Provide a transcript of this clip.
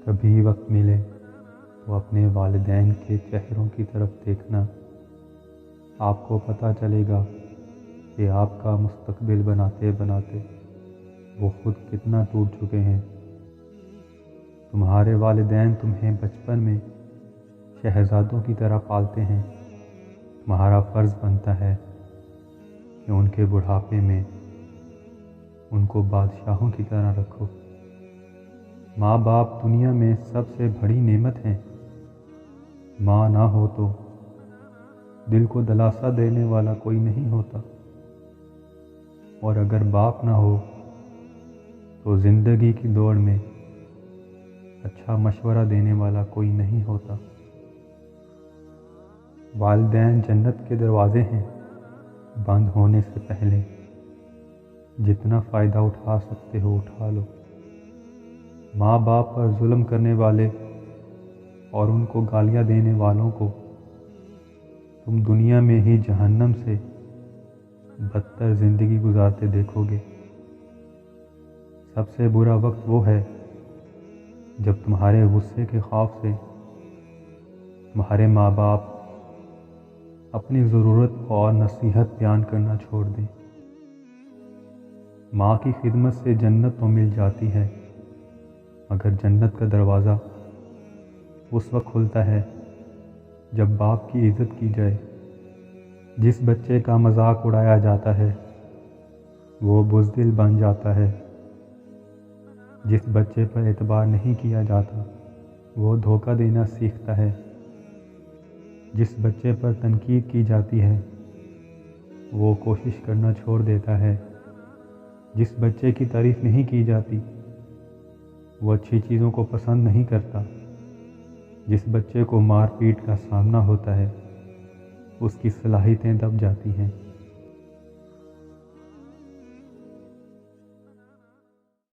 کبھی وقت ملے تو اپنے والدین کے چہروں کی طرف دیکھنا، آپ کو پتہ چلے گا کہ آپ کا مستقبل بناتے بناتے وہ خود کتنا ٹوٹ چکے ہیں۔ تمہارے والدین تمہیں بچپن میں شہزادوں کی طرح پالتے ہیں، تمہارا فرض بنتا ہے کہ ان کے بڑھاپے میں ان کو بادشاہوں کی طرح رکھو۔ ماں باپ دنیا میں سب سے بڑی نعمت ہیں۔ ماں نہ ہو تو دل کو دلاسا دینے والا کوئی نہیں ہوتا، اور اگر باپ نہ ہو تو زندگی کی دوڑ میں اچھا مشورہ دینے والا کوئی نہیں ہوتا۔ والدین جنت کے دروازے ہیں، بند ہونے سے پہلے جتنا فائدہ اٹھا سکتے ہو اٹھا لو۔ ماں باپ پر ظلم کرنے والے اور ان کو گالیاں دینے والوں کو تم دنیا میں ہی جہنم سے بدتر زندگی گزارتے دیکھو گے۔ سب سے برا وقت وہ ہے جب تمہارے غصے کے خوف سے تمہارے ماں باپ اپنی ضرورت اور نصیحت بیان کرنا چھوڑ دیں۔ ماں کی خدمت سے جنت تو مل جاتی ہے، مگر جنت کا دروازہ اس وقت کھلتا ہے جب باپ کی عزت کی جائے۔ جس بچے کا مذاق اڑایا جاتا ہے وہ بزدل بن جاتا ہے، جس بچے پر اعتبار نہیں کیا جاتا وہ دھوکہ دینا سیکھتا ہے، جس بچے پر تنقید کی جاتی ہے وہ کوشش کرنا چھوڑ دیتا ہے، جس بچے کی تعریف نہیں کی جاتی وہ اچھی چیزوں کو پسند نہیں کرتا، جس بچے کو مار پیٹ کا سامنا ہوتا ہے اس کی صلاحیتیں دب جاتی ہیں۔